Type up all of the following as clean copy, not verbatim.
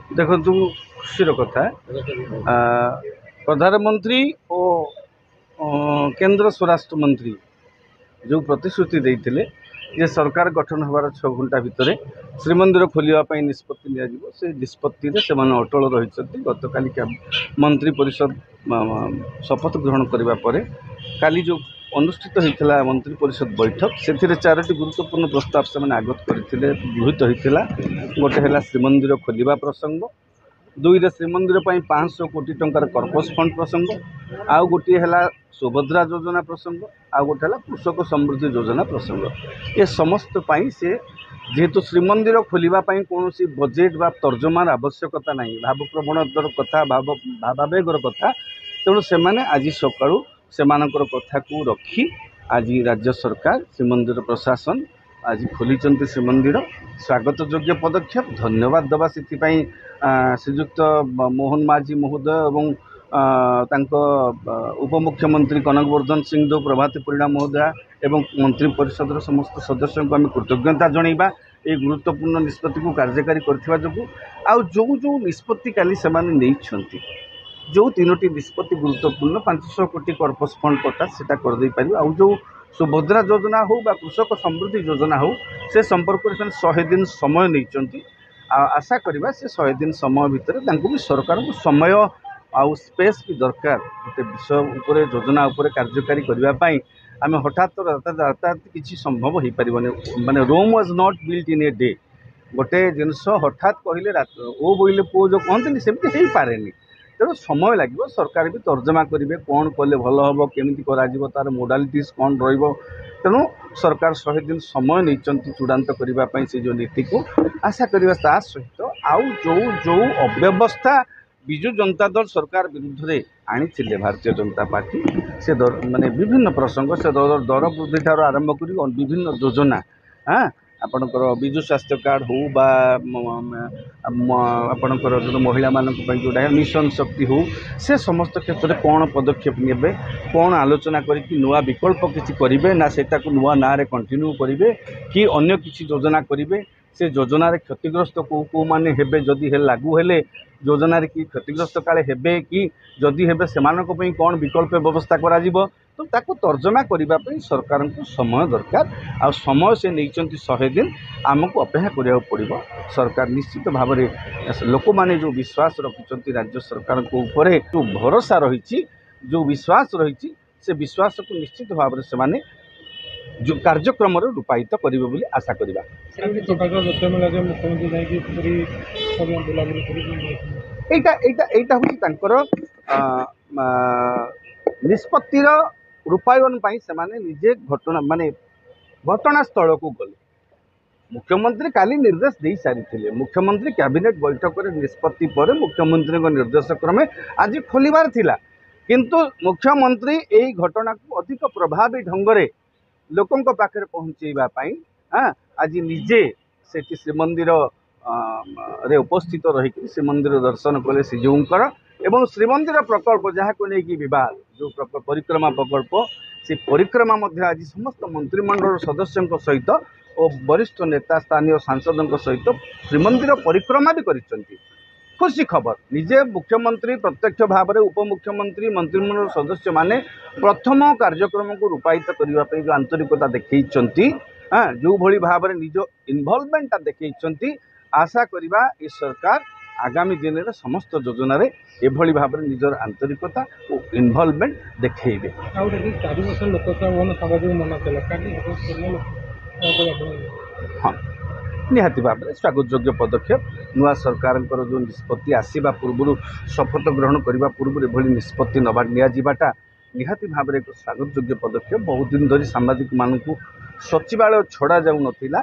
देखु खुशीर कथा प्रधानमंत्री और केंद्र स्वराष्ट्र मंत्री जो प्रतिश्रुति देते जे सरकार गठन होवार 6 घंटा भितर श्रीमंदिर खोलने निष्पत्ति से निष्पत्ति से अटल रही गतकाली मंत्री परिषद शपथ ग्रहण करने पर काली जो अनुष्ठित होता मंत्री परिषद बैठक से 4टी गुरुत्वपूर्ण प्रस्ताव से आगत करते गृहीत होता गोटे है श्रीमंदिर खोलने प्रसंग 2 श्रीमंदिर 500 कोटी टंकार कर्पस फंड प्रसंग आउ गोटे है सुभद्रा योजना प्रसंग आउ गोटे है कृषक समृद्धि योजना प्रसंग ये समस्त से जेहेतु श्रीमंदिर खोलने कौन बजेट बा तर्जमार आवश्यकता नहीं भावप्रवणतर कथा भावावेगर कथा तेणु से आज सकाळु सेमानकर कथा को रखी आज राज्य सरकार श्रीमंदिर प्रशासन आज खोली श्रीमंदिर स्वागत योग्य पदक्षेप धन्यवाद दबा से श्रीजुक्त मोहन माझी महोदय एवं उपमुख्यमंत्री कनकवर्धन सिंह देव प्रभाती परिणा महोदय एवं मंत्री परिषद समस्त सदस्य को आम कृतज्ञता जनइबा ये गुरुत्वपूर्ण निष्पत्ति को कार्यकारी करथिबा जोगु आउ जो जो निष्पत्ति काली सेमाने नेइछंती जो 3टी निष्पत्ति गुरुत्वपूर्ण 500 कोटी कर्पस फंड कथा से करदे पार आउ जो सुभद्रा योजना हो बा कृषक समृद्धि योजना हो से संपर्क में 100 दिन समय नहीं आशा करवा से 100 दिन समय भितर भी सरकार को समय आउ स्पेस भी दरकार गोटे विषय उपर योजना उपर कार्यकारी करने आम हठात यातायात किसी संभव हो पार माने Rome was not built in a day गोटे जिनस हठात कहले ओ बोले पुओ जो कहते सेमती हो पारे तेणु समय लगे सरकार भी तर्जमा करेंगे कौन कले भल हम केमी तार मोडालिटीज कौन रेणु सरकार 100 दिन समय नहीं चूड़ांत करने से जो नीति को आशा करवा सहित आउ जो जो अव्यवस्था विजु जनता दल सरकार विरुद्ध में आनी भारतीय जनता पार्टी से माने विभिन्न प्रसंग से दर वृद्धि ठार आरंभ कर विभिन्न योजना हाँ आपणकर विजु स्वास्थ्य कार्ड हो बा आपणकर जो महिला मानक जोटा मिशन शक्ति हो से समस्त क्षेत्र में कौन पदक्षेप ने कौन आलोचना करके नुआ विकल्प किसी करेंगे ना से नुआ ना कंटिन्यू करेंगे कि अन्य किसी योजना करेंगे से योजना क्षतिग्रस्त को माने हेबे जदि है लागू हेले योजना कि क्षतिग्रस्त काले हेबे कि जदि हेबे सेमानक पई कौन विकल्प व्यवस्था करा जिवो तो ताको तर्जमा करने सरकार को समय दरकार आ समय से नहीं 100 दिन आमको अपेक्षा करा पड़ो सरकार निश्चित भाव में लोक माने जो विश्वास रखुंट राज्य सरकार को ऊपर जो भरोसा रही जो विश्वास रही से विश्वास को निश्चित भाव में से जो कार्यक्रम रूपायित करेंगे बोली आशा करवा निष्पत्तिर रूपायन से निजे घटना माने घटनास्थल को गले मुख्यमंत्री काली निर्देश दे सारी मुख्यमंत्री कैबिनेट बैठक में निष्पत्ति पर मुख्यमंत्री निर्देश क्रमे आज खोलिबार थिला किंतु मुख्यमंत्री यही घटना को अधिक प्रभावी ढंग से लोकों पाखे पहुँचेवाई हाँ आज निजे से श्रीमंदिर रे उपस्थित रही श्रीमंदिर दर्शन कले श्रीजीउंकर एवं श्रीमंदिर प्रकल्प जहाँ को लेकिन विवाद जो परिक्रमा प्रकल्प से परिक्रमा आज समस्त मंत्रिमंडल सदस्यों सहित और वरिष्ठ नेता स्थानीय सांसदों सहित श्रीमंदिर परिक्रमा भी करिसेंती खुशी खबर निजे मुख्यमंत्री प्रत्यक्ष भाव में उपमुख्यमंत्री मंत्रिमंडल सदस्य माने प्रथम कार्यक्रम को रूपायित करने जो आंतरिकता देखी हाँ जो भली भाव में निज इनवॉल्वमेंट देखी आशा करवा ये सरकार आगामी दिन में समस्त योजना रे एभली भाव में निजर आंतरिकता और इनवॉल्वमेंट देखेबे हाँ निहाती भाव में स्वागत योग्य पदक्षेप नुआ सरकार जो निष्पत्ति आसवा पूर्व शपथ ग्रहण करने पूर्व एभली निष्पत्ति निजाटा निहाती भाव में एक स्वागत योग्य पदक्षेप बहुत दिन धरी सांबादिक मानू सचिवालय छड़ा जाऊ नथिला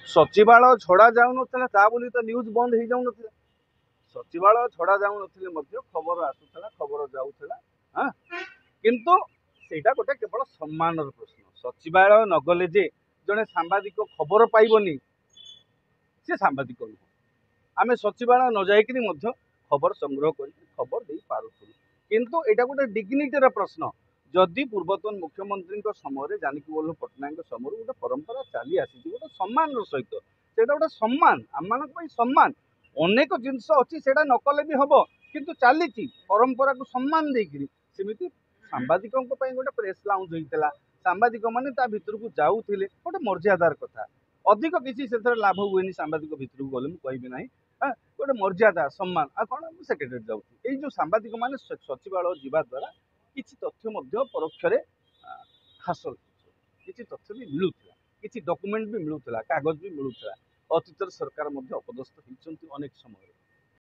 सचिवालय छड़ा जाऊ नथिला ता बोली तो न्यूज बंद हो जाऊ नथिला सचिवालय छड़ा जाऊ नथिले मध्य खबर आसुथला खबर जाऊथला हाँ किंतु सेटा गोटे केवल सम्मान प्रश्न सचिवालय नगले जे जड़े सांबादिक खबर पाइबनी से सांबादिक नुह आम सचिवालय न जाइक खबर संग्रह कर खबर दे पारुथुलु किंतु एटा गोटे डिग्निटीर प्रश्न जदि पूर्वतन मुख्यमंत्री समय जानकी वल्लभ पट्टनायक समय गोटे परंपरा चली आसी गोटे सम्मान सहित से गोटे सम्मान आम मान सम्मान ଅନେକ ଜିନିଷ ଅଛି ସେଇଟା ନ କଲେ ବି ହବ କିନ୍ତୁ ଚାଲିଛି ପରମ୍ପରାକୁ ସମ୍ମାନ ଦେଇକିରି ସେମିତି ସାମ୍ବାଦିକଙ୍କ ପାଇଁ ଗୋଟେ ପ୍ରେସ୍ ଲାଉଞ୍ଜ ହେଇଥିଲା ସାମ୍ବାଦିକ ମାନେ ତା ଭିତରକୁ ଯାଉଥିଲେ ଗୋଟେ ମର୍ଯ୍ୟାଦାର କଥା ଅଧିକ କିଛି ସେଥିରେ ଲାଭ ହୁଏନି ସାମ୍ବାଦିକ ଭିତରକୁ ଗଲେ ମୁଁ କହିବି ନାହିଁ ଗୋଟେ ମର୍ଯ୍ୟାଦା ସମ୍ମାନ ଆଉ କ'ଣ ମୁଁ ସେକ୍ରେଟାରୀ ଯାଉଛି ଏଇ ଯୋଉ ସାମ୍ବାଦିକ ମାନେ ସଚିବାଳୟ ଯିବା ଦ୍ୱାରା କିଛି ତଥ୍ୟ ମଧ୍ୟ ପରୋକ୍ଷରେ ହାସଲ କିଛି ତଥ୍ୟ ବି ମିଳୁଥିଲା କିଛି ଡକୁମେଣ୍ଟ ବି ମିଳୁଥିଲା କାଗଜ ବି ମିଳୁଥିଲା ଅତୀତରେ ସରକାର ମଧ୍ୟ ଅପଦସ୍ଥ ହେଇଛନ୍ତି ଅନେକ ସମୟରେ